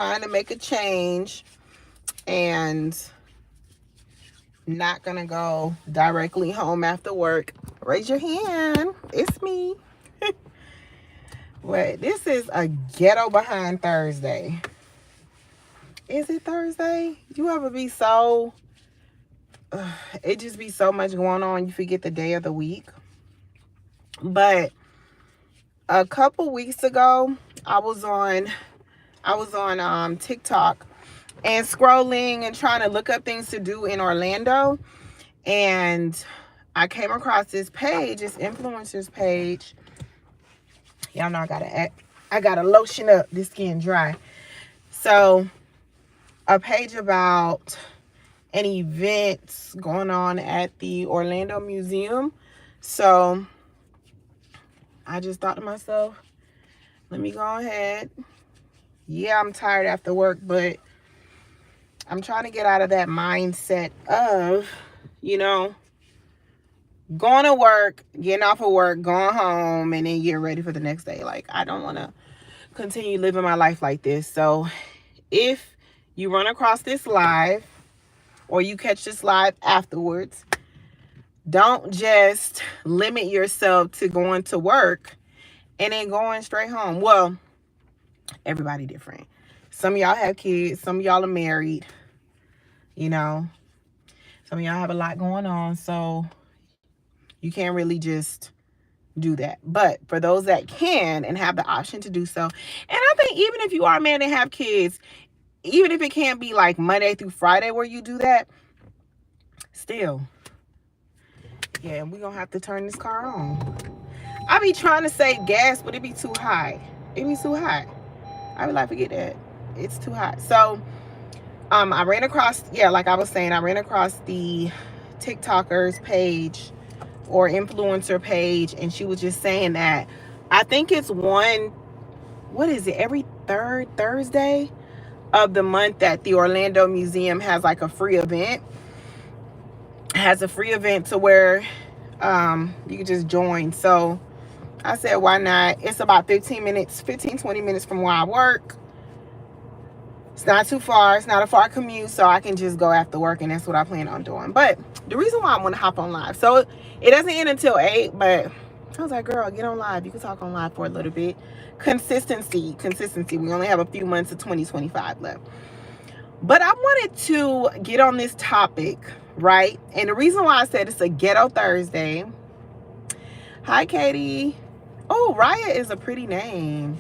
trying to make a change and not gonna go directly home after work, raise your hand. It's me. Wait, this is a ghetto behind Thursday. Is it Thursday? You ever be so it just be so much going on you forget the day of the week? But a couple weeks ago, I was on TikTok and scrolling and trying to look up things to do in Orlando, and I came across this page, this influencers page. Y'all know I gotta lotion up, this skin dry. So a page about an event going on at the Orlando Museum. So I just thought to myself, let me go ahead. Yeah, I'm tired after work, but I'm trying to get out of that mindset of, you know, going to work, getting off of work, going home, and then getting ready for the next day. Like, I don't want to continue living my life like this. So if you run across this live or you catch this live afterwards, don't just limit yourself to going to work and then going straight home. Well, everybody different. Some of y'all have kids. Some of y'all are married. You know, some of y'all have a lot going on. So you can't really just do that. But for those that can and have the option to do so, and I think even if you are a man and have kids, even if it can't be like Monday through Friday where you do that, still, yeah, we're going to have to turn this car on. I be trying to save gas, but it be too high. It be too hot. I be like, forget that. It's too hot. So, I ran across, like I was saying, I ran across the TikTokers page or influencer page, and she was just saying that I think it's every third Thursday of the month that the Orlando Museum has like a free event. Has a free event to where you can just join. So I said, why not? It's about 20 minutes from where I work. It's not too far. It's not a far commute, so I can just go after work, and that's what I plan on doing. But the reason why I want to hop on live, so it doesn't end until 8, but I was like, girl, get on live. You can talk on live for a little bit. Consistency. We only have a few months of 2025 left. But I wanted to get on this topic, right? And the reason why I said it's a Ghetto Thursday. Hi, Katie. Oh, Raya is a pretty name.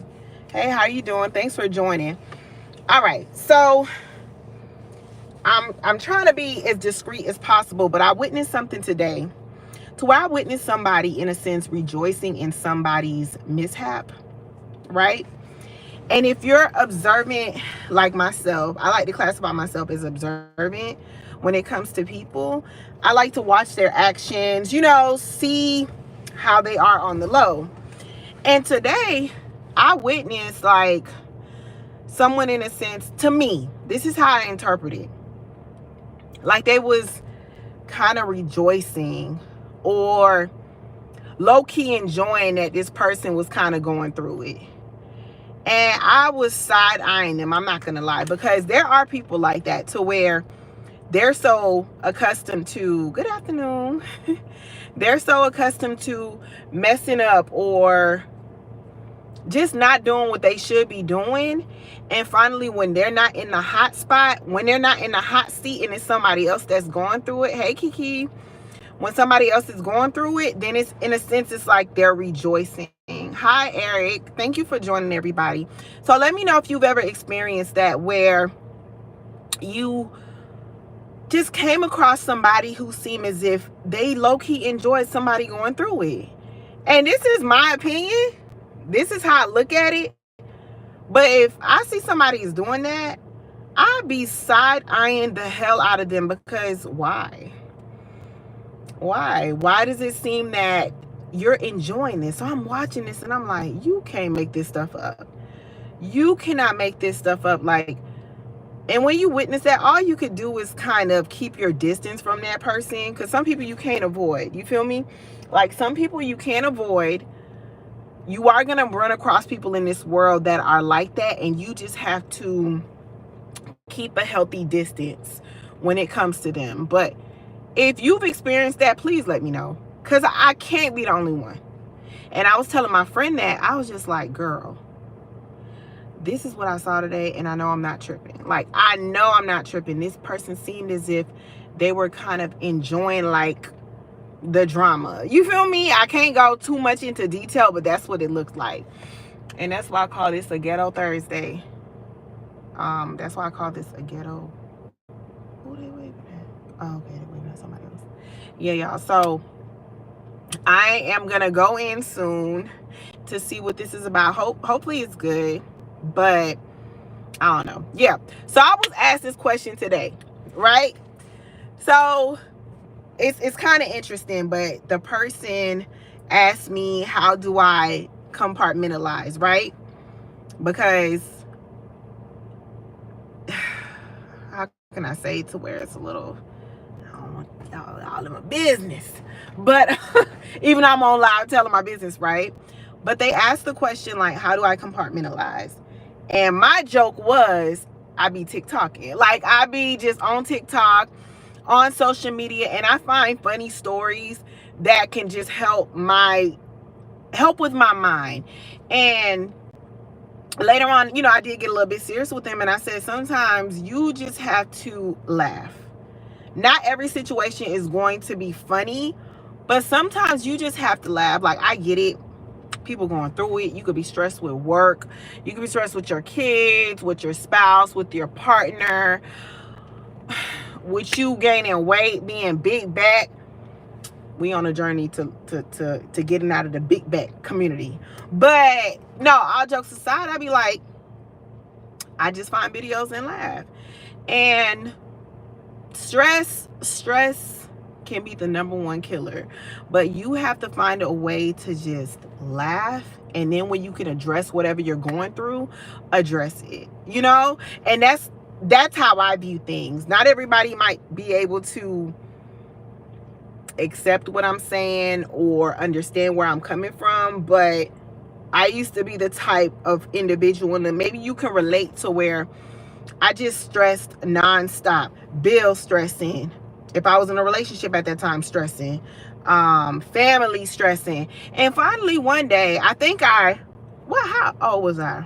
Hey, how you doing? Thanks for joining. All right, so I'm trying to be as discreet as possible, but I witnessed something today to where I witnessed somebody, in a sense, rejoicing in somebody's mishap, right? And if you're observant like myself, I like to classify myself as observant when it comes to people. I like to watch their actions, see how they are on the low. And today, I witnessed like someone, in a sense, to me, this is how I interpret it. Like they was kind of rejoicing or low-key enjoying that this person was kind of going through it. And I was side-eyeing them, I'm not going to lie, because there are people like that to where they're so accustomed to, good afternoon, they're so accustomed to messing up or just not doing what they should be doing. And finally, when they're not in the hot spot, when they're not in the hot seat and it's somebody else that's going through it, hey, Kiki, when somebody else is going through it, then it's, in a sense, it's like they're rejoicing. Hi, Eric. Thank you for joining, everybody. So let me know if you've ever experienced that, where you just came across somebody who seemed as if they low-key enjoyed somebody going through it. And this is my opinion. This is how I look at it. But if I see somebody is doing that, I'd be side-eyeing the hell out of them, because why? Why does it seem that you're enjoying this? So I'm watching this and I'm like, you can't make this stuff up. You cannot make this stuff up. Like, and when you witness that, all you could do is kind of keep your distance from that person, because some people you can't avoid. You feel me? Like some people you can't avoid. you are going to run across people in this world that are like that, and you just have to keep a healthy distance when it comes to them. But if you've experienced that, please let me know, because I can't be the only one. And I was telling my friend that, I was just like, girl, this is what I saw today, and I know I'm not tripping. Like, I know I'm not tripping. This person seemed as if they were kind of enjoying, like, the drama. You feel me? I can't go too much into detail, but that's what it looked like. And that's why I call this a Ghetto Thursday. That's why I call this a ghetto. Who they waving at? Oh, okay, they're waving at somebody else. Yeah, y'all. So I am gonna go in soon to see what this is about. Hopefully it's good, but I don't know. Yeah. So I was asked this question today, right? So it's kind of interesting, but the person asked me, how do I compartmentalize, right? Because how can I say it to where it's a little, I don't want y'all in my business, but even though I'm on live telling my business, right? But they asked the question, like, how do I compartmentalize? And my joke was, I be TikToking. Like, I be just on TikTok, on social media, and I find funny stories that can just help with my mind. And later on, you know, I did get a little bit serious with them, and I said, sometimes you just have to laugh. Not every situation is going to be funny, but sometimes you just have to laugh. Like, I get it. People going through it. You could be stressed with work. You could be stressed with your kids, with your spouse, with your partner, with you gaining weight, being big back. We on a journey to getting out of the big back community. But no, all jokes aside, I be like, I just find videos and laugh. And stress can be the #1 killer, but you have to find a way to just laugh, and then when you can address whatever you're going through, address it, you know. And that's how I view things. Not everybody might be able to accept what I'm saying or understand where I'm coming from, but I used to be the type of individual, and maybe you can relate to, where I just stressed nonstop. Bill stressing. If I was in a relationship at that time, stressing. Family stressing. And finally one day, how old was I?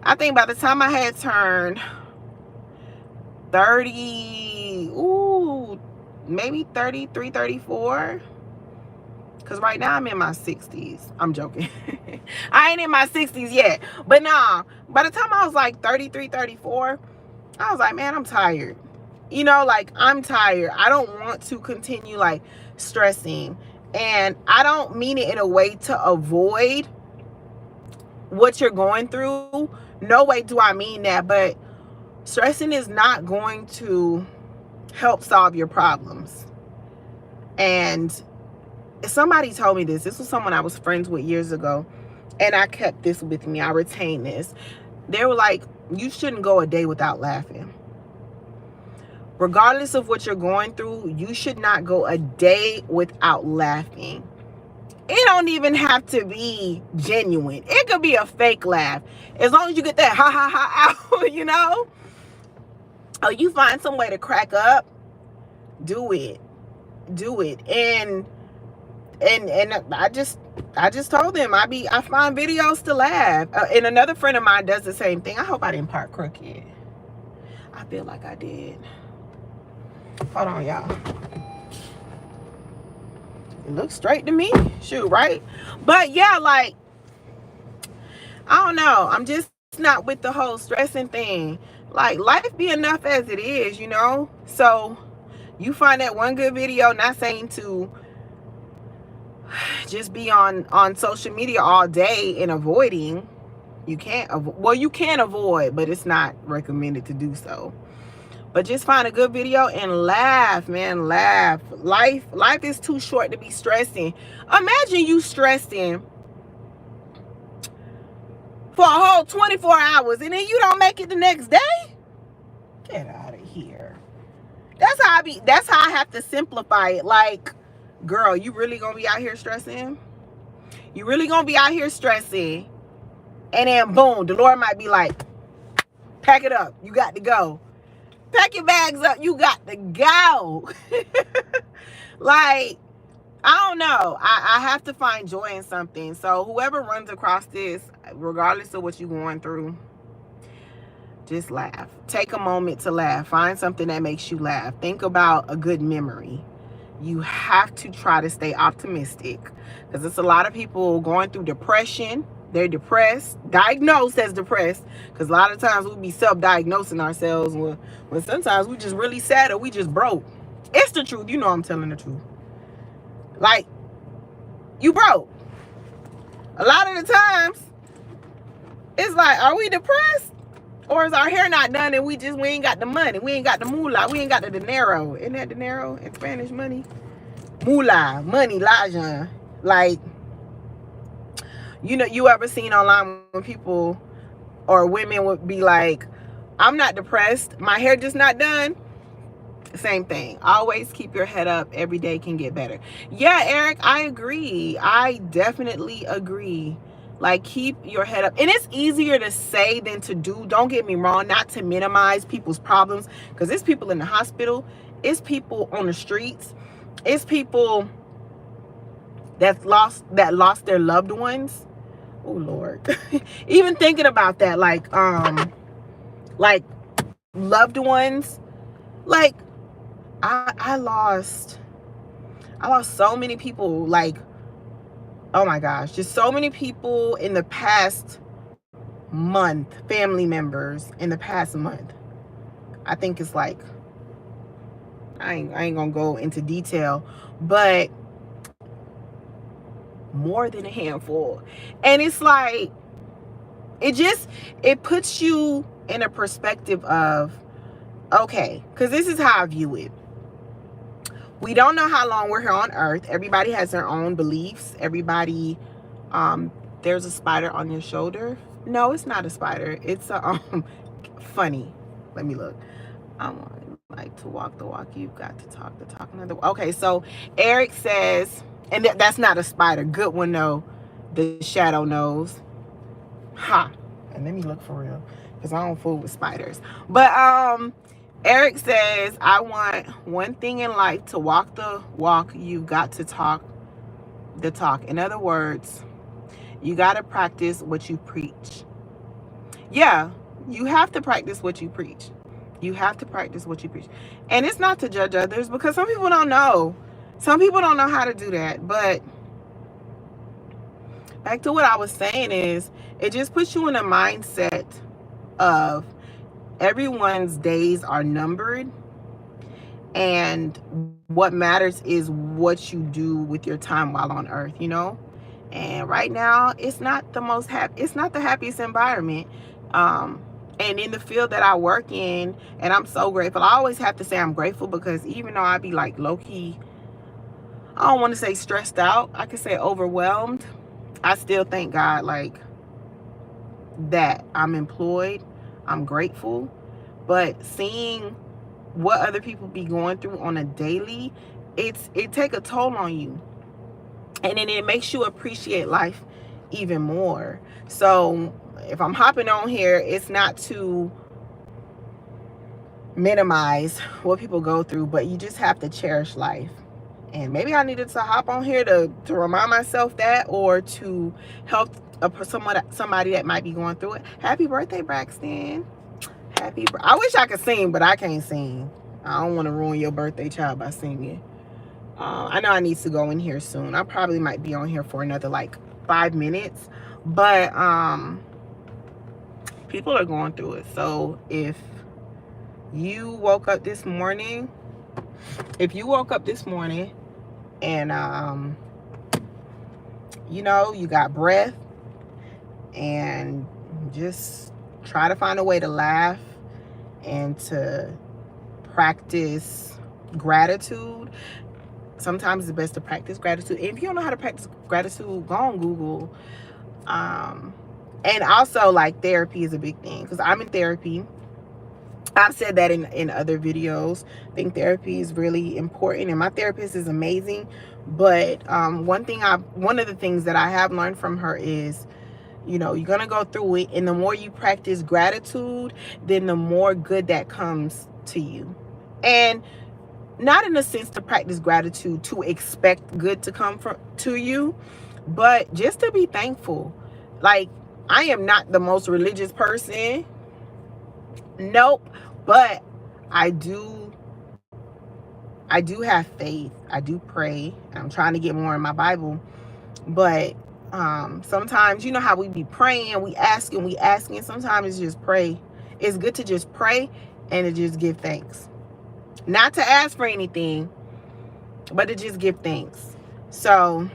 I think by the time I had turned 30, maybe 33, 34. Because right now I'm in my 60s. I'm joking. I ain't in my 60s yet. But nah, by the time I was like 33, 34, I was like, man, I'm tired. You know, like, I'm tired. I don't want to continue, like, stressing. And I don't mean it in a way to avoid what you're going through. No way do I mean that. But stressing is not going to help solve your problems. And somebody told me this. This was someone I was friends with years ago, and I kept this with me. I retained this. They were like, you shouldn't go a day without laughing. Regardless of what you're going through, you should not go a day without laughing. It don't even have to be genuine. It could be a fake laugh. As long as you get that ha ha ha out, you know? Or you find some way to crack up, do it. Do it. And I just told them I find videos to laugh. And another friend of mine does the same thing. I hope I didn't park crooked. I feel like I did. Hold on, y'all. It looks straight to me. Shoot, right? But yeah, like, I don't know. I'm just not with the whole stressing thing. Like, life be enough as it is, you know? So you find that one good video, not saying to just be on social media all day and avoiding. You can't you can avoid, but it's not recommended to do so. But just find a good video and laugh, man. Laugh. Life is too short to be stressing. Imagine you stressing for a whole 24 hours and then you don't make it the next day. Get out of here. That's how I have to simplify it. Like, girl, you really gonna be out here stressing? You really gonna be out here stressing, and then boom, the Lord might be like, pack it up, you got to go. Pack your bags up, you got to go. Like, I don't know. I have to find joy in something. So whoever runs across this, regardless of what you're going through, just laugh. Take a moment to laugh. Find something that makes you laugh. Think about a good memory. You have to try to stay optimistic, because it's a lot of people going through depression. They're depressed, diagnosed as depressed, because a lot of times we be self-diagnosing ourselves when sometimes we just really sad or we just broke. It's the truth. You know I'm telling the truth. Like, you broke. A lot of the times, it's like, are we depressed? Or is our hair not done and we ain't got the money? We ain't got the moolah. We ain't got the dinero. Isn't that dinero in Spanish? Money? Moolah. Money. Lajan. Like, you know, you ever seen online when people or women would be like, I'm not depressed. My hair just not done. Same thing. Always keep your head up. Every day can get better. Yeah, Eric, I agree. I definitely agree. Like, keep your head up. And it's easier to say than to do. Don't get me wrong. Not to minimize people's problems, because it's people in the hospital. It's people on the streets. It's people that lost their loved ones. Oh Lord. Even thinking about that, like loved ones. Like, I lost so many people, like, oh my gosh, just so many people in the past month, family members in the past month. I think it's like, I ain't gonna go into detail, but more than a handful. And it's like, it puts you in a perspective of, okay, because this is how I view it. We don't know how long we're here on earth. Everybody has their own beliefs. Everybody, there's a spider on your shoulder. No, it's not a spider. It's a funny. Let me look. Like to walk the walk, you've got to talk the talk. Okay, so Eric says, and that's not a spider. Good one though. The shadow knows. Ha. And let me look for real, because I don't fool with spiders. But Eric says, I want one thing in life: to walk the walk, you got to talk the talk. In other words, you got to practice what you preach. Yeah, you have to practice what you preach. You have to practice what you preach. And it's not to judge others, because some people don't know. Some people don't know how to do that. But back to what I was saying is, it just puts you in a mindset of everyone's days are numbered, and what matters is what you do with your time while on earth, you know. And right now, it's not the most it's not the happiest environment, and in the field that I work in, and I'm so grateful. I always have to say I'm grateful, because even though I be like low-key, I don't want to say stressed out, I could say overwhelmed, I still thank God, like, that I'm employed. I'm grateful. But seeing what other people be going through on a daily, it take a toll on you, and then it makes you appreciate life even more. So if I'm hopping on here, it's not to minimize what people go through, but you just have to cherish life. And maybe I needed to hop on here to remind myself that, or to help somebody that might be going through it. Happy birthday, Braxton. I wish I could sing, but I can't sing. I don't want to ruin your birthday, child, by singing. I know I need to go in here soon. I probably might be on here for another like 5 minutes, but people are going through it. So if you woke up this morning and you know, you got breath, and just try to find a way to laugh and to practice gratitude. Sometimes it's best to practice gratitude. And if you don't know how to practice gratitude, go on Google. And also, like, therapy is a big thing, because I'm in therapy. I've said that in other videos. I think therapy is really important, and my therapist is amazing. But one of the things that I have learned from her is, you know, you're gonna go through it, and the more you practice gratitude, then the more good that comes to you. And not in a sense to practice gratitude to expect good to come to you, but just to be thankful. Like, I am not the most religious person. Nope. But I do have faith. I do pray. I'm trying to get more in my Bible. But sometimes, you know how we be praying, we asking. Sometimes it's just pray. It's good to just pray and to just give thanks. Not to ask for anything, but to just give thanks. So,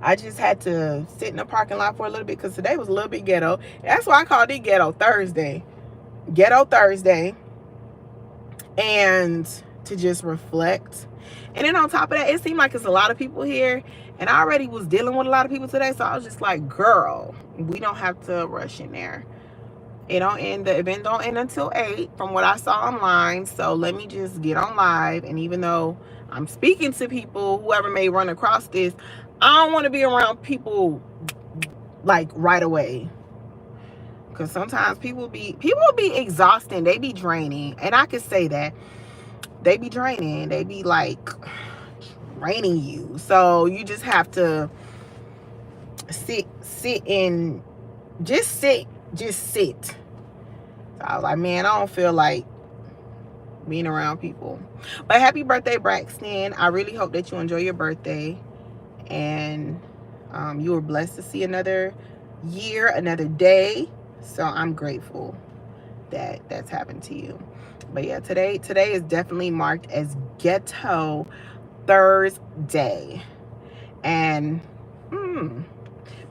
I just had to sit in the parking lot for a little bit because today was a little bit ghetto. That's why I called it Ghetto Thursday. Ghetto Thursday. And to just reflect. And then on top of that, it seemed like it's a lot of people here. And I already was dealing with a lot of people today. So I was just like, girl, we don't have to rush in there. The event don't end until 8 from what I saw online. So let me just get on live. And even though I'm speaking to people, whoever may run across this, I don't want to be around people like right away. Because sometimes people be exhausting. They be draining. And I could say that. They be draining. They be like draining you. So you just have to sit. So I was like, man, I don't feel like being around people. But happy birthday, Braxton. I really hope that you enjoy your birthday. And you were blessed to see another year, another day. So I'm grateful that that's happened to you. But yeah, today is definitely marked as Ghetto Thursday. And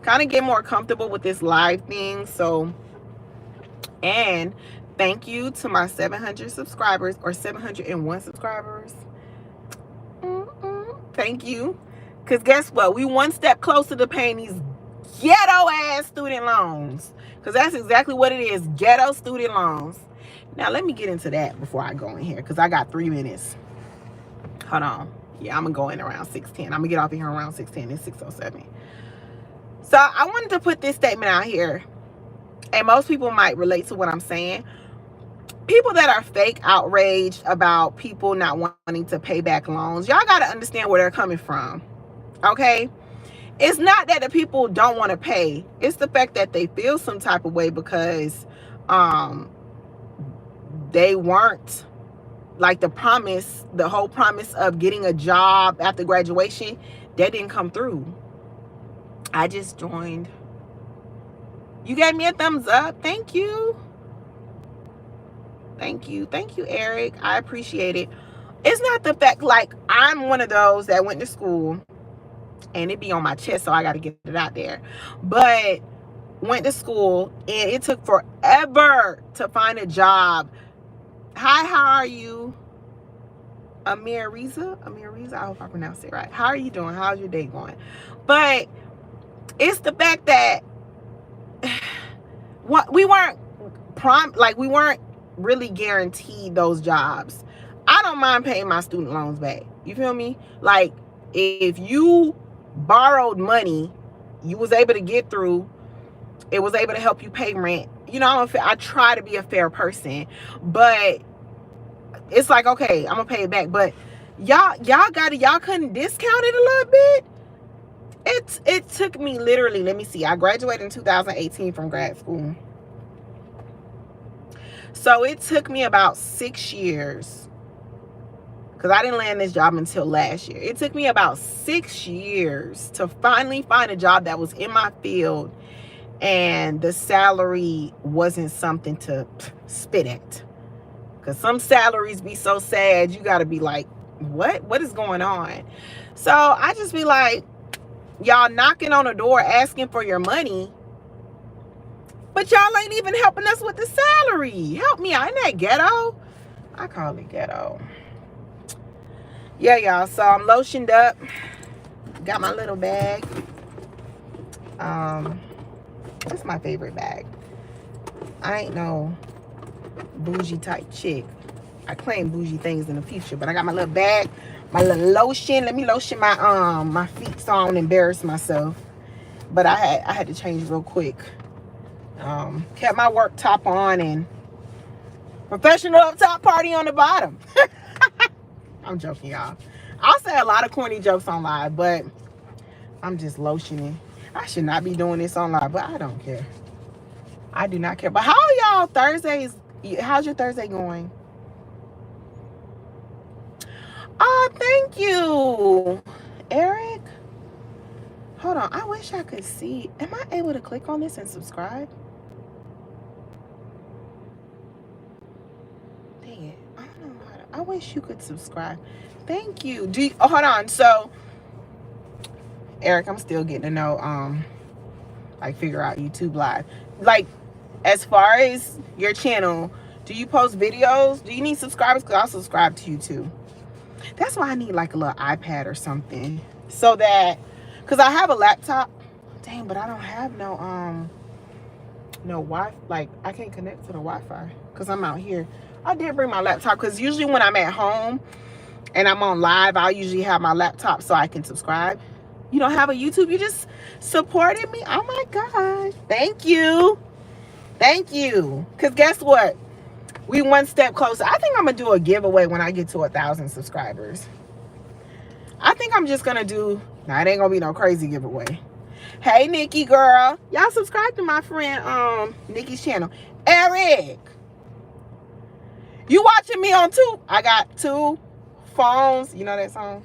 kind of get more comfortable with this live thing. So, and thank you to my 700 subscribers or 701 subscribers. Thank you. Because guess what? We one step closer to paying these ghetto ass student loans. Because that's exactly what it is. Ghetto student loans. Now, let me get into that before I go in here. Because I got 3 minutes. Hold on. Yeah, I'm going to go in around 6:10. I'm going to get off of here around 6:10. It's 6:07. So, I wanted to put this statement out here. And most people might relate to what I'm saying. People that are fake outraged about people not wanting to pay back loans, y'all got to understand where they're coming from. Okay? It's not that the people don't want to pay. It's the fact that they feel some type of way because they weren't, like, the whole promise of getting a job after graduation, that didn't come through. I just joined. You gave me a thumbs up. Thank you. Thank you, Eric. I appreciate it. It's not the fact, like, I'm one of those that went to school, and it be on my chest, so I got to get it out there. But went to school, and it took forever to find a job. Hi, how are you? Amir Riza, I hope I pronounced it right. How are you doing? How's your day going? But it's the fact that we weren't we weren't really guaranteed those jobs. I don't mind paying my student loans back. You feel me? Like, if you borrowed money, you was able to get through, it was able to help you pay rent. You know, I try to be a fair person, but it's like, okay, I'm gonna pay it back. But y'all couldn't discount it a little bit. It took me literally, let me see, I graduated in 2018 from grad school. So it took me about 6 years, because I didn't land this job until last year. It took me about 6 years to finally find a job that was in my field, and the salary wasn't something to spit at. Because some salaries be so sad, you got to be like, what is going on? So I just be like, y'all knocking on the door asking for your money, but y'all ain't even helping us with the salary. Help me out. Isn't that ghetto? I call it ghetto. Yeah, y'all. So I'm lotioned up. Got my little bag. That's my favorite bag. I ain't no bougie type chick. I claim bougie things in the future, but I got my little bag, my little lotion. Let me lotion my feet so I don't embarrass myself. But I had to change real quick. Kept my work top on and professional up top, party on the bottom. I'm joking, y'all. I'll say a lot of corny jokes on live, but I'm just lotioning. I should not be doing this on live, but I don't care. I do not care. But how are y'all Thursdays? How's your Thursday going? Oh, thank you, Eric. Hold on. I wish I could see. Am I able to click on this and subscribe? Dang it. I don't know how to. I wish you could subscribe. Thank you. Hold on. So, Eric, I'm still getting to know, like, figure out YouTube Live. Like, as far as your channel, do you post videos? Do you need subscribers? Because I'll subscribe to you too. That's why I need like a little iPad or something. So that, because I have a laptop. Dang, but I don't have no Wi-Fi. Like, I can't connect to the Wi-Fi because I'm out here. I did bring my laptop because usually when I'm at home and I'm on live, I'll usually have my laptop so I can subscribe. You don't have a YouTube? You just supported me? Oh my gosh. Thank you. Thank you. Because guess what? We one step closer. I think I'm going to do a giveaway when I get to 1,000 subscribers. I think I'm just going to do... Now, it ain't going to be no crazy giveaway. Hey, Nikki, girl. Y'all subscribe to my friend Nikki's channel. Eric. You watching me on two? I got two phones. You know that song?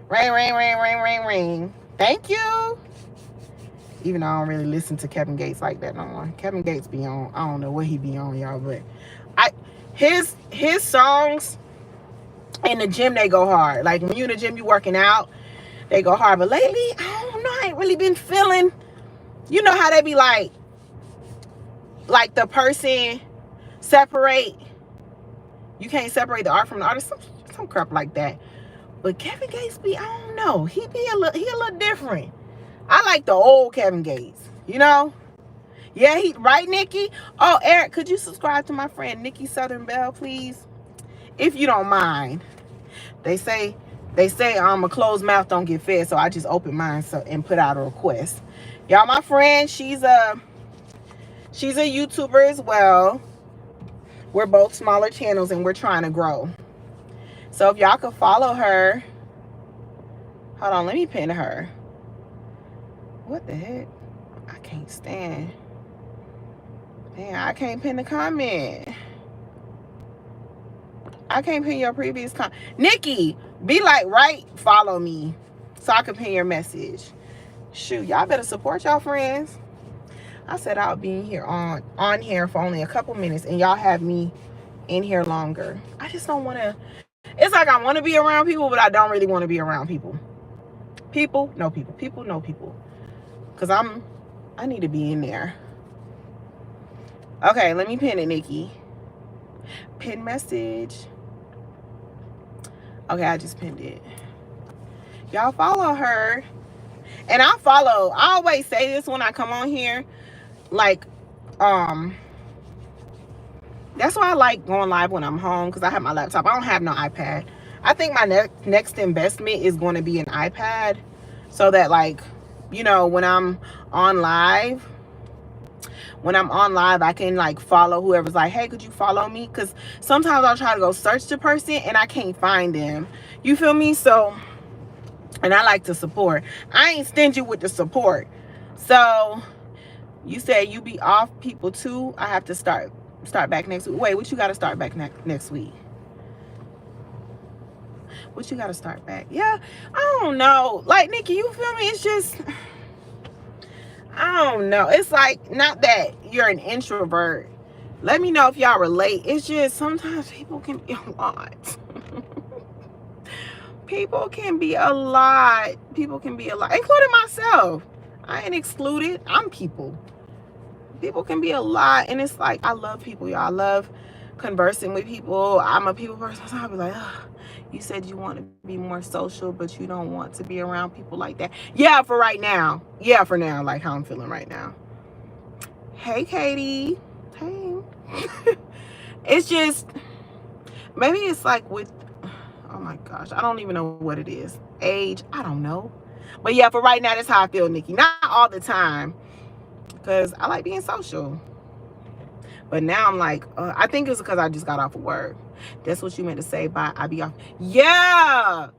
Ring, ring, ring, ring, ring, ring. Thank you. Even though I don't really listen to Kevin Gates like that no more. Kevin Gates be on, I don't know what he be on, y'all, but his songs in the gym, they go hard. Like when you in the gym, you working out, they go hard. But lately, I don't know, I ain't really been feeling, you know how they be like the person separate, you can't separate the art from the artist, some crap like that. But Kevin Gates be, I don't know, he a little different. I like the old Kevin Gates, you know? Yeah, right, Nikki? Oh, Eric, could you subscribe to my friend Nikki Southern Bell, please? If you don't mind. They say a closed mouth don't get fed, so I just opened mine and put out a request. Y'all, my friend, she's a YouTuber as well. We're both smaller channels and we're trying to grow. So if y'all could follow her. Hold on, let me pin her. What the heck? I can't stand. Man, I can't pin the comment. I can't pin your previous comment. Nikki, be like, right, follow me so I can pin your message. Shoot, y'all better support y'all friends. I said I'll be in here on here for only a couple minutes and y'all have me in here longer. I just don't want to. It's like I want to be around people, but I don't really want to be around people. People, no people. People, no people. Because I need to be in there. Okay, let me pin it, Nikki. Pin message. Okay, I just pinned it. Y'all follow her. And I always say this when I come on here. Like, that's why I like going live when I'm home, because I have my laptop. I don't have no iPad. I think my next investment is going to be an iPad, so that, like, you know, when I'm on live, I can like follow whoever's like, hey, could you follow me? Because sometimes I'll try to go search the person and I can't find them. You feel me? So, and I like to support. I ain't stingy with the support. So you said you be off people too. I have to start back next week. Wait, what you got to start back next week? What you got to start back? Yeah, I don't know. Like, Nikki, you feel me? It's just, I don't know. It's like, not that you're an introvert. Let me know if y'all relate. It's just sometimes people can be a lot. People can be a lot. People can be a lot, including myself. I ain't excluded. I'm people. People can be a lot. And it's like, I love people, y'all. I love conversing with people. I'm a people person. So I'll be like, ugh. You said you want to be more social, but you don't want to be around people like that. Yeah, for right now. Yeah, for now, like how I'm feeling right now. Hey, Katie. Hey. It's just, maybe it's like with, oh my gosh, I don't even know what it is. Age, I don't know. But yeah, for right now, that's how I feel, Nikki. Not all the time, because I like being social. But now I'm like, I think it's because I just got off of work. That's what you meant to say, bye, I be off. Yeah.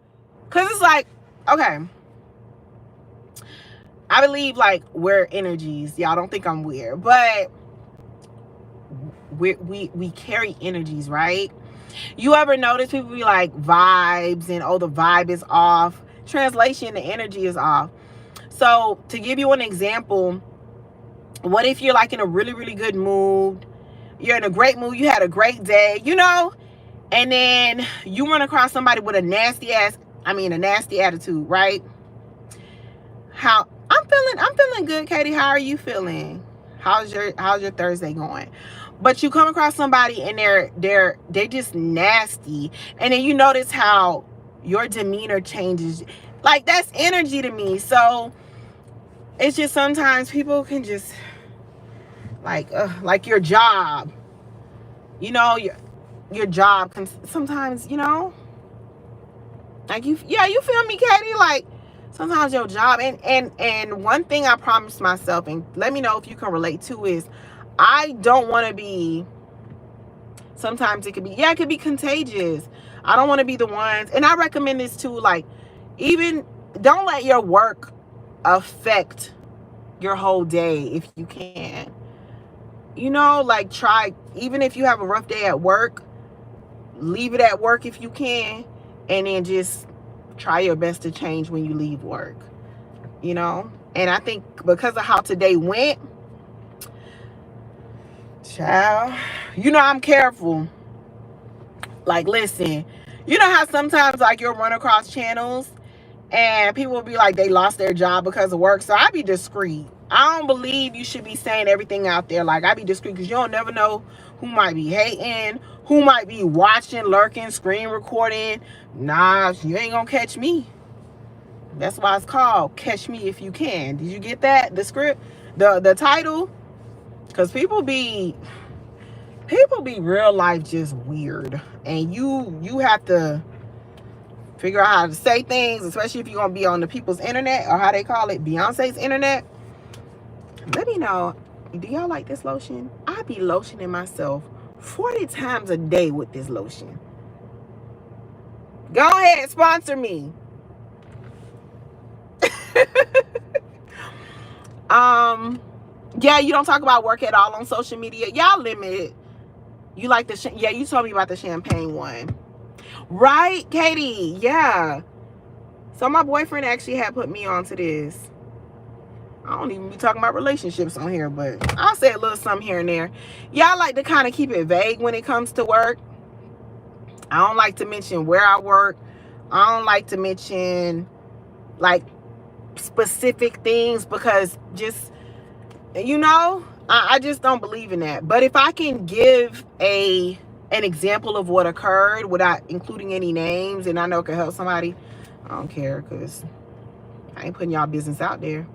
Because it's like, okay. I believe like we're energies. Y'all don't think I'm weird. But we carry energies, right? You ever notice people be like vibes and, oh, the vibe is off. Translation, the energy is off. So to give you an example, what if you're like in a really, really good mood? You're in a great mood. You had a great day, you know? And then you run across somebody with a nasty attitude, right? How I'm feeling good, Katie. How are you feeling? How's your Thursday going? But you come across somebody and they're just nasty. And then you notice how your demeanor changes. Like, that's energy to me. So it's just sometimes people can just like your job. You know, your job can sometimes, you know, like you feel me, Katie? Like sometimes your job, and one thing I promised myself, and let me know if you can relate to, is I don't want to be, sometimes it could be contagious. I don't want to be the ones, and I recommend this too, like, even don't let your work affect your whole day if you can. You know, like, try, even if you have a rough day at work, leave it at work if you can, and then just try your best to change when you leave work, you know? And I think because of how today went, child, you know, I'm careful. Like, listen, you know how sometimes like you'll run across channels and people will be like they lost their job because of work. So I be discreet. I don't believe you should be saying everything out there. Like, I be discreet because you don't never know who might be hating, who might be watching, lurking, screen recording. Nah, you ain't gonna catch me. That's why it's called Catch Me If You Can. Did you get that? The script, the title? Because people be real life just weird. And you have to figure out how to say things, especially if you're gonna be on the people's internet, or how they call it, Beyonce's internet. Let me know, do y'all like this lotion? I be lotioning myself 40 times a day with this lotion. Go ahead, sponsor me. Yeah, you don't talk about work at all on social media. Y'all limit it. You like you told me about the champagne one. Right, Katie? Yeah. So my boyfriend actually had put me onto this. I don't even be talking about relationships on here, but I'll say a little something here and there. Y'all like to kind of keep it vague when it comes to work. I don't like to mention where I work. I don't like to mention like specific things because just, you know, I just don't believe in that. But if I can give an example of what occurred without including any names, and I know it can help somebody, I don't care, because I ain't putting y'all business out there.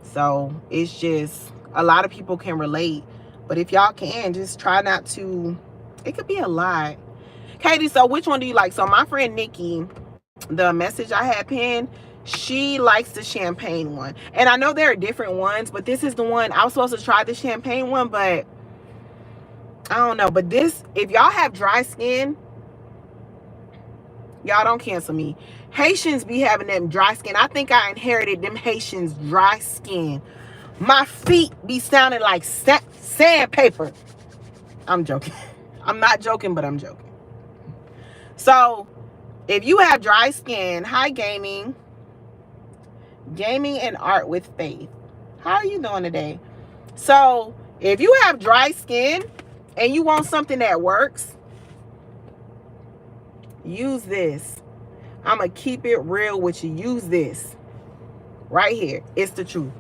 So it's just, a lot of people can relate. But if y'all can, just try not to, it could be a lot. Katie, so which one do you like? So my friend Nikki, the message I had pinned, she likes the champagne one. And I know there are different ones, but this is the one. I was supposed to try the champagne one, but I don't know. But this, if y'all have dry skin, y'all don't cancel me. Haitians be having them dry skin. I think I inherited them Haitians dry skin. My feet be sounding like sandpaper. I'm joking. I'm not joking, but I'm joking. So if you have dry skin, hi gaming and art with faith, how are you doing today? So if you have dry skin and you want something that works, use this. I'm gonna keep it real with you. Use this right here. It's the truth.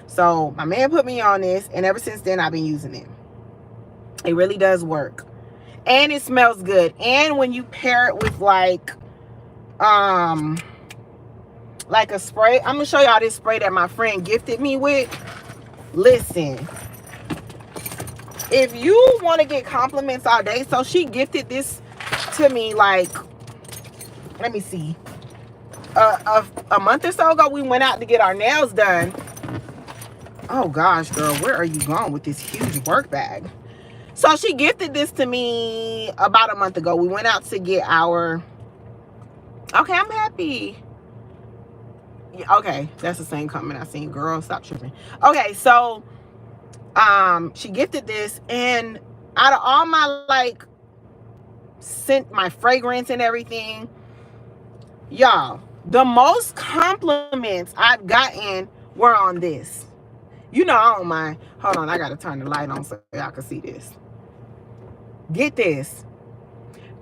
So my man put me on this, and ever since then I've been using it. It really does work, and it smells good. And when you pair it with like a spray, I'm gonna show y'all this spray that my friend gifted me with. Listen, if you want to get compliments all day, so she gifted this to me like, let me see, a month or so ago. We went out to get our nails done. Oh gosh, girl, where are you going with this huge work bag? So she gifted this to me about a month ago. We went out to get our, okay, I'm happy. Yeah, okay, that's the same comment I seen. Girl, stop tripping. Okay, so she gifted this, and out of all my like scent, my fragrance and everything, y'all, the most compliments I've gotten were on this. You know I don't mind. Hold on, I gotta turn the light on so y'all can see this. Get this.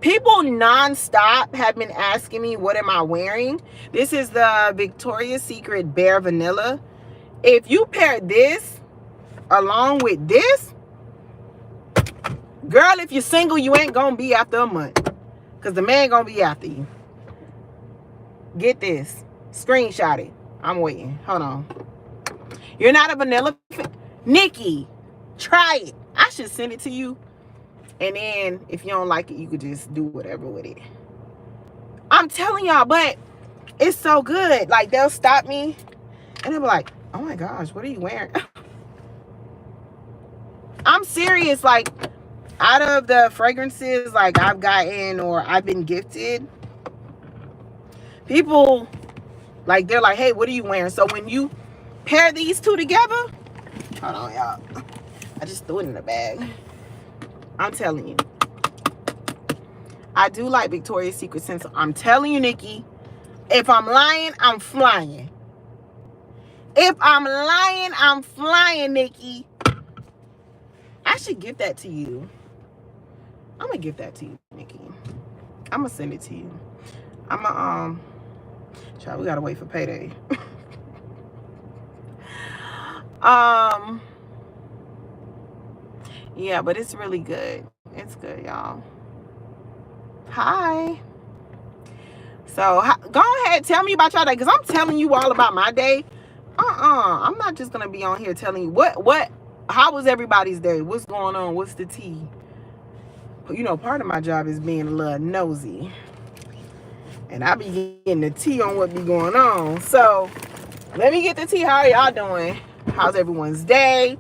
People nonstop have been asking me, what am I wearing? This is the Victoria's Secret Bare Vanilla. If you pair this along with this, girl, if you're single, you ain't gonna be after a month, because the man gonna be after you. Get this. Screenshot it. I'm waiting. Hold on. You're not a vanilla fan? Nikki, try it. I should send it to you. And then if you don't like it, you could just do whatever with it. I'm telling y'all, but it's so good. Like, they'll stop me and they'll be like, oh my gosh, what are you wearing? I'm serious. Like, out of the fragrances like I've gotten or I've been gifted, people, like, they're like, hey, what are you wearing? So when you pair these two together, hold on, y'all. I just threw it in the bag. I'm telling you. I do like Victoria's Secret scents. I'm telling you, Nikki, if I'm lying, I'm flying. If I'm lying, I'm flying, Nikki. I should give that to you. I'm gonna give that to you, Nikki. I'm gonna send it to you. I'm gonna child, we gotta wait for payday. Yeah, but it's really good. It's good, y'all. Hi. So go ahead, tell me about y'all day, because I'm telling you all about my day. I'm not just gonna be on here telling you how was everybody's day, what's going on, what's the tea. You know, part of my job is being a little nosy, and I be getting the tea on what be going on. So let me get the tea. How are y'all doing? How's everyone's day?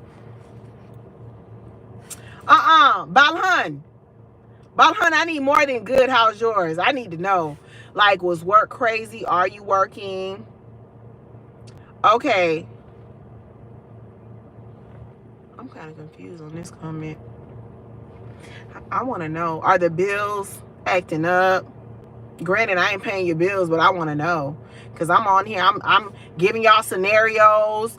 Balhan, I need more than good. How's yours? I need to know. Like, was work crazy? Are you working? Okay. I'm kind of confused on this comment. I want to know, are the bills acting up? Granted, I ain't paying your bills, but I want to know, because I'm on here. I'm giving y'all scenarios,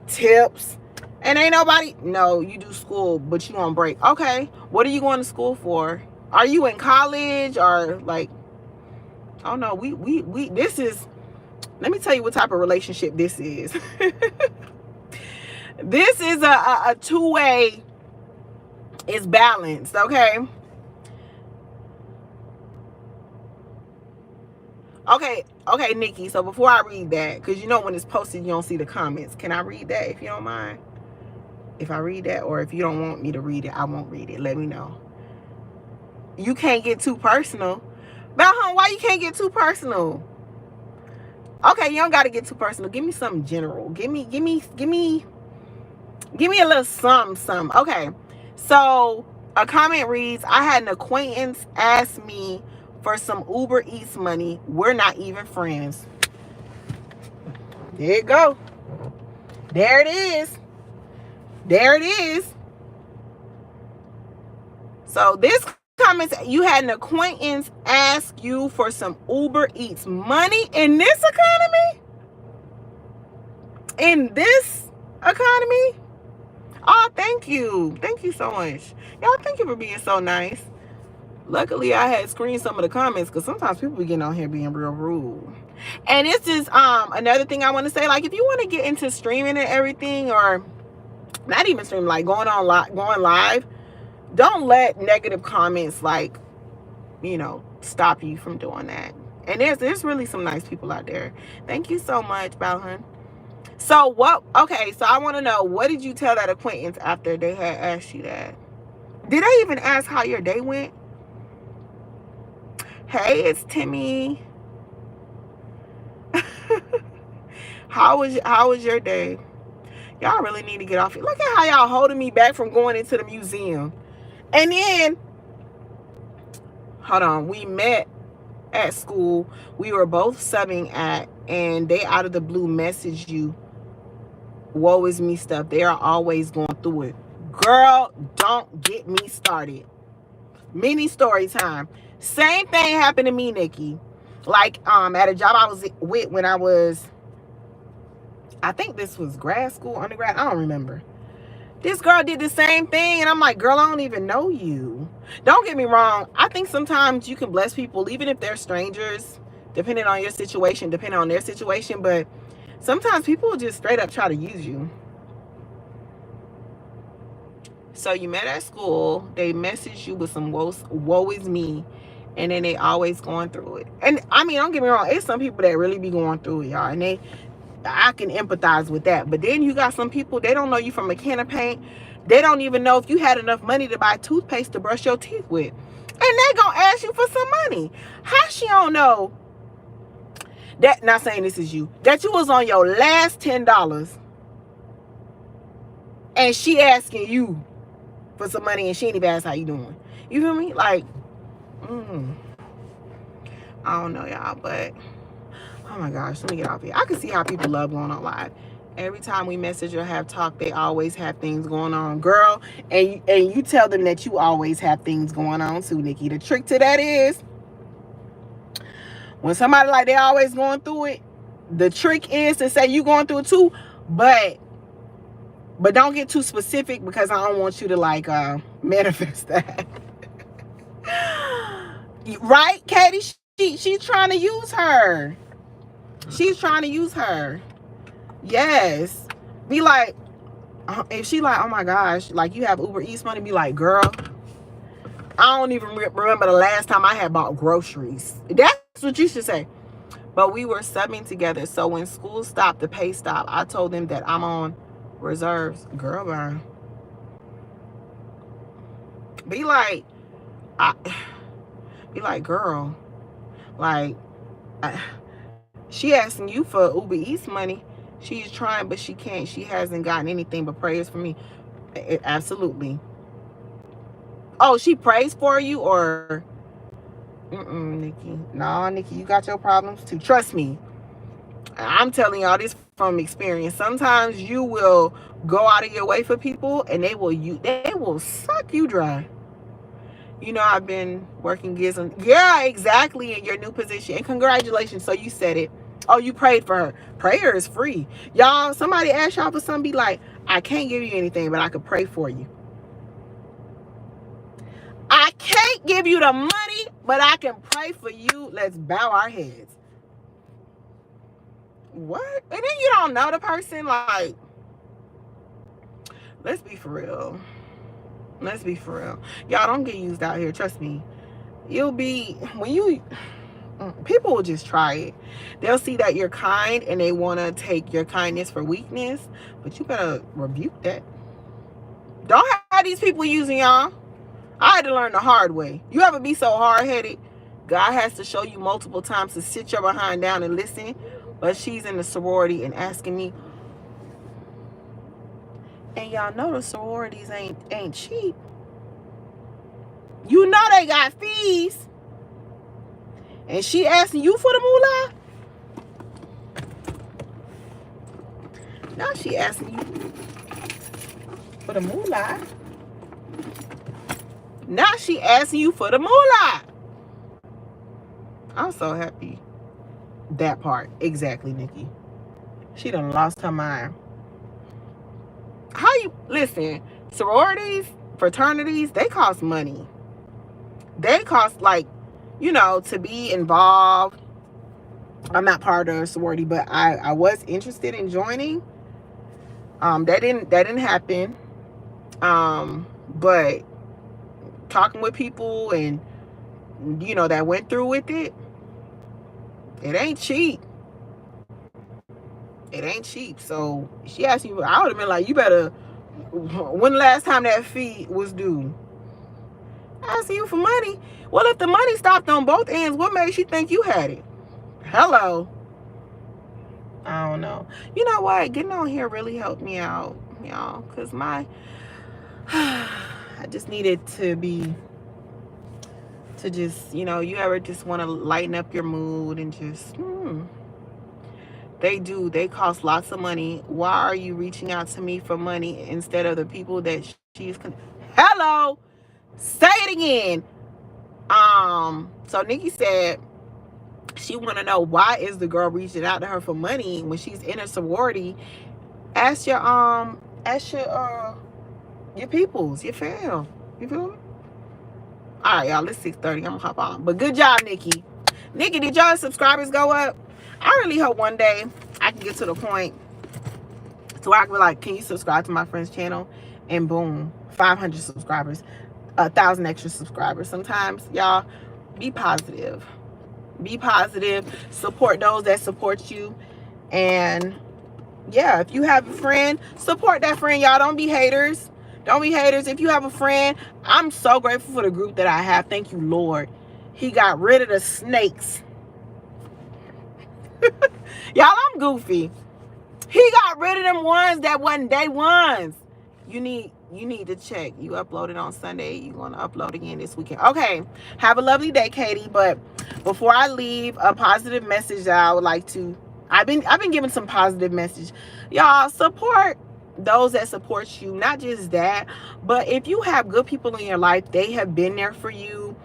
tips, and ain't nobody. No, you do school, but you on break. Okay, what are you going to school for? Are you in college or like? Oh no, we. This is. Let me tell you what type of relationship this is. This is a two-way. It's balanced, okay? Okay, Nikki. So before I read that, because you know when it's posted, you don't see the comments. Can I read that if you don't mind? If I read that, or if you don't want me to read it, I won't read it. Let me know. You can't get too personal. Balhan, why you can't get too personal? Okay, you don't got to get too personal. Give me something general. Give me a little something. Okay. So a comment reads, I had an acquaintance ask me for some Uber Eats money. We're not even friends. There you go. There it is. There it is. So this comment, you had an acquaintance ask you for some Uber Eats money in this economy? In this economy? Oh, thank you. Thank you so much. Y'all, thank you for being so nice. Luckily, I had screened some of the comments, because sometimes people be getting on here being real rude. And this is another thing I want to say. Like, if you want to get into streaming and everything, or not even streaming, like going live, don't let negative comments, like, you know, stop you from doing that. And there's really some nice people out there. Thank you so much, Balhan. So I want to know, what did you tell that acquaintance after they had asked you that? Did I even ask how your day went? Hey, it's Timmy. How was your day? Y'all really need to get off it. Look at how y'all holding me back from going into the museum. And then, hold on, we met at school. We were both subbing at, and they out of the blue message you, woe is me stuff. They are always going through it. Girl, don't get me started. Mini story time. Same thing happened to me, Nikki. Like, at a job I was with when I was, I think this was grad school, undergrad, I don't remember. This girl did the same thing, and I'm like, girl, I don't even know you. Don't get me wrong. I think sometimes you can bless people, even if they're strangers, depending on your situation, depending on their situation. But sometimes people will just straight up try to use you. So you met at school. They message you with some woe is me. And then they always going through it. And I mean, don't get me wrong. It's some people that really be going through it, y'all. And I can empathize with that. But then you got some people, they don't know you from a can of paint. They don't even know if you had enough money to buy toothpaste to brush your teeth with. And they gonna ask you for some money. How she don't know that, not saying this is you, that you was on your last $10 and she asking you for some money and she ain't even ask how you doing. You feel me? Like, I don't know, y'all, but oh my gosh, let me get off here. I can see how people love going on live. Every time we message or have talk, they always have things going on, girl. And you tell them that you always have things going on too, Nikki. The trick to that is, when somebody like they always going through it, the trick is to say you going through it too, but don't get too specific, because I don't want you to like manifest that. Right, Katie? She's trying to use her. She's trying to use her. Yes. Be like, if she like, oh my gosh, like you have Uber Eats money, be like, girl, I don't even remember the last time I had bought groceries. That's what you should say. But we were subbing together. So when school stopped, the pay stop, I told them that I'm on reserves. Girl, bye. Be like, girl, like, she asking you for Uber Eats money. She's trying, but she can't. She hasn't gotten anything but prayers from me. Absolutely. Oh, she prays for you, or Nikki? No, Nikki, you got your problems too. Trust me. I'm telling y'all this from experience. Sometimes you will go out of your way for people, and they will suck you dry. You know, I've been working gigs on, yeah, exactly, in your new position. And congratulations. So you said it. Oh, you prayed for her. Prayer is free. Y'all, somebody ask y'all for something, be like, I can't give you anything, but I could pray for you. I can't give you the money, but I can pray for you. Let's bow our heads. What? And then you don't know the person. Like, let's be for real. Let's be for real. Y'all don't get used out here. Trust me. You'll be, when you, people will just try it. They'll see that you're kind and they want to take your kindness for weakness, but you better rebuke that. Don't have these people using y'all. I had to learn the hard way. You ever be so hard-headed, God has to show you multiple times to sit your behind down and listen, but she's in the sorority and asking me, and y'all know the sororities ain't cheap. You know they got fees. And she asking you for the moolah? Now she asking you for the moolah. Now she asking you for the moolah. I'm so happy. That part. Exactly, Nikki. She done lost her mind. How you, listen, sororities, fraternities, they cost money. They cost, like, you know, to be involved. I'm not part of a sorority, but I was interested in joining. That didn't happen. But talking with people and, you know, that went through with it, it ain't cheap. It ain't cheap. So she asked me, I would have been like, you better, when the last time that fee was due? Asking you for money. Well, if the money stopped on both ends, what makes you think you had it? Hello. I don't know. You know what? Getting on here really helped me out, y'all, because I just needed to just, you ever just want to lighten up your mood and just, they cost lots of money. Why are you reaching out to me for money instead of the people that she's, hello, say it again. So Nikki said she want to know, why is the girl reaching out to her for money when she's in a sorority? Ask your peoples, your fam. You feel me? All right, y'all, it's 6:30. I'm gonna hop on. But good job, Nikki. Nikki, did y'all subscribers go up? I really hope one day I can get to the point to where I can be like, can you subscribe to my friend's channel? And boom, 500 subscribers, 1,000 extra subscribers. Sometimes, y'all, be positive. Be positive. Support those that support you. And yeah, if you have a friend, support that friend, y'all. Don't be haters. Don't be haters. If you have a friend, I'm so grateful for the group that I have. Thank you, Lord. He got rid of the snakes. Y'all, I'm goofy. He got rid of them ones that wasn't day ones. You need to check. You uploaded on Sunday. You want to upload again this weekend. Okay. Have a lovely day, Katie. But before I leave, a positive message that I would like to. I've been giving some positive message. Y'all, support those that support you. Not just that, but if you have good people in your life, they have been there for you.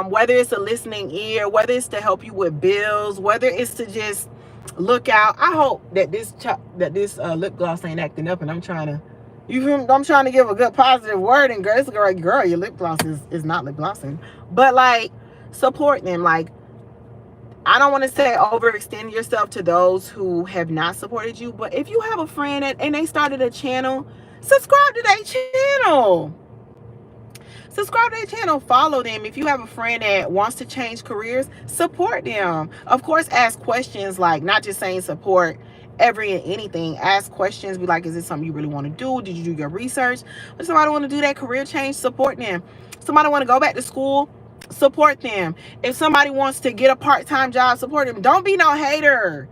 Whether it's a listening ear, whether it's to help you with bills, whether it's to just look out. I hope that this lip gloss ain't acting up, and I'm trying to. I'm trying to give a good positive word, and girl, it's like, girl, your lip gloss is not lip glossing. But like, support them. Like, I don't want to say overextend yourself to those who have not supported you, but if you have a friend and they started a channel, subscribe to their channel. Subscribe to their channel. Follow them. If you have a friend that wants to change careers, support them. Of course, ask questions, like not just saying support every and anything. Ask questions. Be like, is this something you really want to do? Did you do your research? If somebody want to do that career change, support them. Somebody want to go back to school, support them. If somebody wants to get a part-time job, support them. Don't be no hater.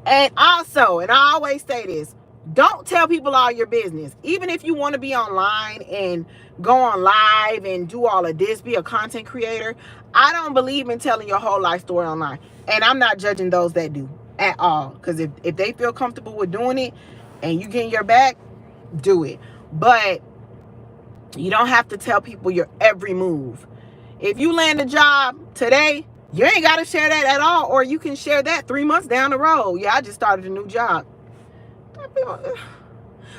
And also, and I always say this, don't tell people all your business. Even if you want to be online and go on live and do all of this, be a content creator, I don't believe in telling your whole life story online. And I'm not judging those that do at all. Because if they feel comfortable with doing it and you getting your back, do it. But you don't have to tell people your every move. If you land a job today, you ain't got to share that at all. Or you can share that 3 months down the road. Yeah, I just started a new job.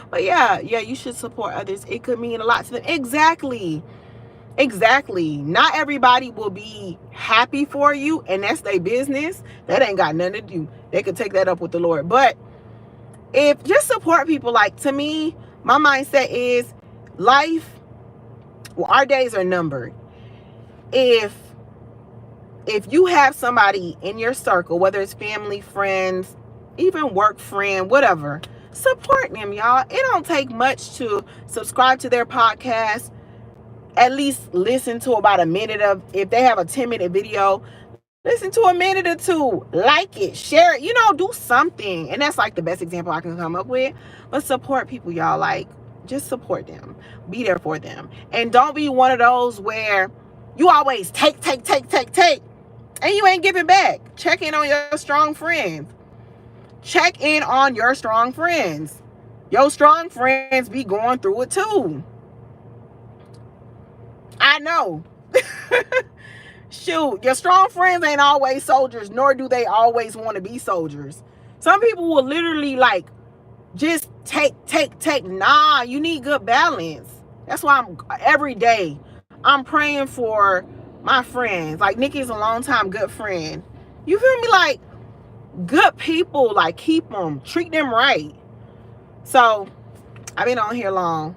But yeah, you should support others. It could mean a lot to them. Exactly. Not everybody will be happy for you, and that's their business. That ain't got nothing to do. They could take that up with the Lord. But if just support people, like, to me, my mindset is life, well, our days are numbered. If you have somebody in your circle, whether it's family, friends, even work friend, whatever, support them, y'all. It don't take much to subscribe to their podcast. At least listen to about a minute of, if they have a 10-minute video, listen to a minute or two, like it, share it, do something. And that's like the best example I can come up with. But support people, y'all. Like, just support them. Be there for them. And don't be one of those where you always take, and you ain't giving back. Check in on your strong friends. Check in on your strong friends. Your strong friends be going through it too. I know. Shoot, your strong friends ain't always soldiers, nor do they always want to be soldiers. Some people will literally like just take. Nah, you need good balance. That's why every day I'm praying for my friends. Like, Nikki's a long time good friend. You feel me? Like, good people, like, keep them, treat them right. So I've been on here long.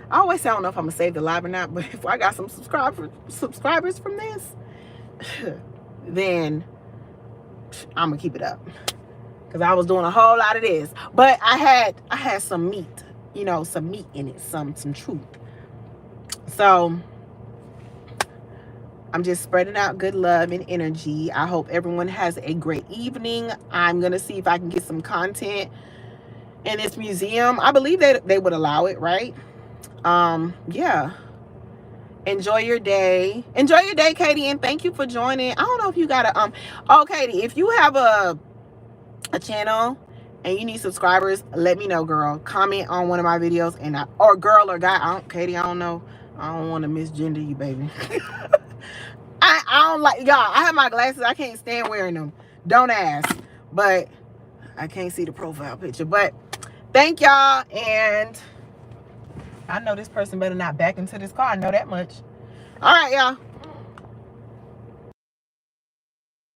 I always say I don't know if I'm gonna save the live or not, but if I got some subscribers from this, then I'm gonna keep it up, because I was doing a whole lot of this. But I had some meat, some meat in it, some truth. So I'm just spreading out good love and energy. I hope everyone has a great evening. I'm going to see if I can get some content in this museum. I believe they would allow it, right? Yeah. Enjoy your day. Enjoy your day, Katie, and thank you for joining. I don't know if you got a oh, Katie, if you have a channel and you need subscribers, let me know, girl. Comment on one of my videos, and or girl or guy. Katie, I don't know. I don't want to misgender you, baby. I don't like, y'all, I have my glasses. I can't stand wearing them. Don't ask. But I can't see the profile picture. But thank y'all, and I know this person better not back into this car. I know that much. All right, y'all.